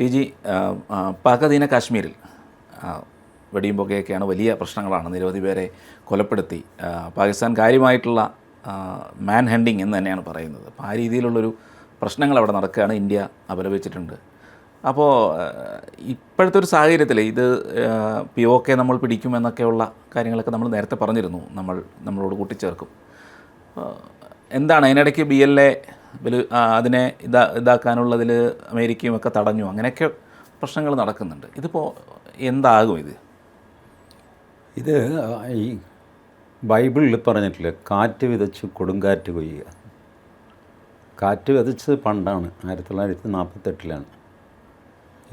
T G, Pak അധീന കാശ്മീരിൽ വെടിയുമ്പൊക്കെയൊക്കെയാണ്, വലിയ പ്രശ്നങ്ങളാണ്, നിരവധി പേരെ കൊലപ്പെടുത്തി. പാകിസ്ഥാൻ കാര്യമായിട്ടുള്ള മാൻ ഹണ്ടിങ് എന്ന് തന്നെയാണ് പറയുന്നത്. അപ്പോൾ ആ രീതിയിലുള്ളൊരു പ്രശ്നങ്ങൾ അവിടെ നടക്കുകയാണ്, ഇന്ത്യ അപലപിച്ചിട്ടുണ്ട്. അപ്പോൾ ഇപ്പോഴത്തെ ഒരു സാഹചര്യത്തിൽ ഇത് POK നമ്മൾ പിടിക്കുമെന്നൊക്കെയുള്ള കാര്യങ്ങളൊക്കെ നമ്മൾ നേരത്തെ പറഞ്ഞിരുന്നു, നമ്മളോട് കൂട്ടിച്ചേർക്കും. എന്താണ് അതിനിടയ്ക്ക് BLA അതിനെ ഇതാക്കാനുള്ളതിൽ അമേരിക്കയും ഒക്കെ തടഞ്ഞു, അങ്ങനെയൊക്കെ പ്രശ്നങ്ങൾ നടക്കുന്നുണ്ട്. ഇതിപ്പോൾ എന്താകും ഇത്? ഈ ബൈബിളിൽ പറഞ്ഞിട്ടില്ലേ, കാറ്റ് വിതച്ച് കൊടുങ്കാറ്റ് കൊയ്യുക. കാറ്റ് വിതച്ചത് പണ്ടാണ്, 1948-ലാണ്.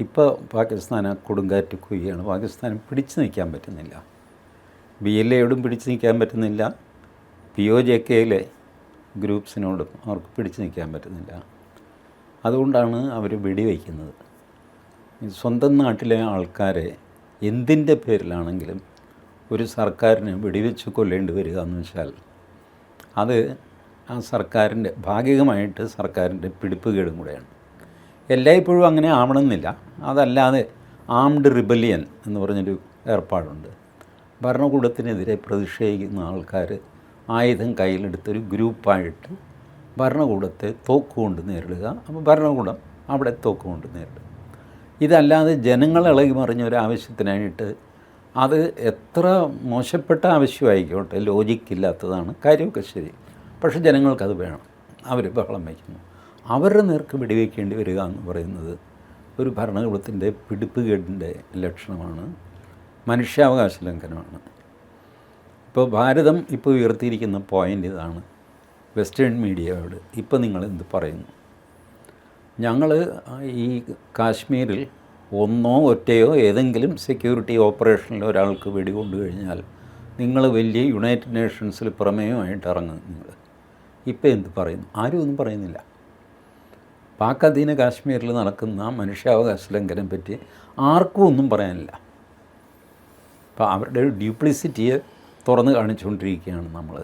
ഇപ്പോൾ പാകിസ്ഥാൻ കൊടുങ്കാറ്റ് കൊയ്യാണ്. പാകിസ്ഥാൻ പിടിച്ചു നിൽക്കാൻ പറ്റുന്നില്ല, BLAയോടും പിടിച്ചു നിൽക്കാൻ പറ്റുന്നില്ല, POJKയിലെ ഗ്രൂപ്പ്സിനോടും അവർക്ക് പിടിച്ചു നിൽക്കാൻ പറ്റുന്നില്ല. അതുകൊണ്ടാണ് അവർ വെടിവയ്ക്കുന്നത്. സ്വന്തം നാട്ടിലെ ആൾക്കാരെ എന്തിൻ്റെ പേരിലാണെങ്കിലും ഒരു സർക്കാരിന് വെടിവെച്ച് കൊല്ലേണ്ടി വരിക എന്ന് വെച്ചാൽ അത് ആ സർക്കാരിൻ്റെ ഭാഗികമായിട്ട് സർക്കാരിൻ്റെ പിടിപ്പുകേടും കൂടെയാണ്. എല്ലായ്പ്പോഴും അങ്ങനെ ആവണമെന്നില്ല. അതല്ലാതെ ആംഡ് റിബലിയൻ എന്ന് പറഞ്ഞൊരു ഏർപ്പാടുണ്ട്. ഭരണകൂടത്തിനെതിരെ പ്രതിഷേധിക്കുന്ന ആൾക്കാർ ആയുധം കയ്യിലെടുത്തൊരു ഗ്രൂപ്പായിട്ട് ഭരണകൂടത്തെ തോക്കുകൊണ്ട് നേരിടുക. അപ്പോൾ ഭരണകൂടം അവിടെ തോക്കുകൊണ്ട് നേരിടും. ഇതല്ലാതെ ജനങ്ങൾ ഇളകി മറിഞ്ഞ ഒരു ആവശ്യത്തിനായിട്ട്, അത് എത്ര മോശപ്പെട്ട ആവശ്യമായിക്കോട്ടെ, ലോജിക്കില്ലാത്തതാണ്, കാര്യമൊക്കെ ശരി, പക്ഷേ ജനങ്ങൾക്കത് വേണം, അവർ ബഹളം വയ്ക്കുന്നു. അവരുടെ നേർക്ക് വെടിവെക്കേണ്ടി വരിക എന്ന് പറയുന്നത് ഒരു ഭരണകൂടത്തിൻ്റെ പിടിപ്പുകേടിൻ്റെ ലക്ഷണമാണ്, മനുഷ്യാവകാശ ലംഘനമാണ്. ഇപ്പോൾ ഭാരതം ഇപ്പോൾ ഉയർത്തിയിരിക്കുന്ന പോയിൻ്റ് ഇതാണ്, വെസ്റ്റേൺ മീഡിയയോട് ഇപ്പോൾ നിങ്ങളെന്ത് പറയുന്നു? ഞങ്ങൾ ഈ കാശ്മീരിൽ ഒറ്റയോ ഏതെങ്കിലും സെക്യൂരിറ്റി ഓപ്പറേഷനിൽ ഒരാൾക്ക് വെടികൊണ്ടു കഴിഞ്ഞാൽ നിങ്ങൾ വലിയ യുണൈറ്റഡ് നേഷൻസിൽ പ്രമേയമായിട്ട് ഇറങ്ങും. നിങ്ങൾ ഇപ്പോൾ എന്ത് പറയുന്നു? ആരും ഒന്നും പറയുന്നില്ല. പാക് അധീന കാശ്മീരിൽ നടക്കുന്ന മനുഷ്യാവകാശ ലംഘനം പറ്റി ആർക്കും ഒന്നും പറയാനില്ല. അപ്പോൾ അവരുടെ ഡ്യൂപ്ലിസിറ്റിയെ തുറന്ന് കാണിച്ചുകൊണ്ടിരിക്കുകയാണ് നമ്മൾ.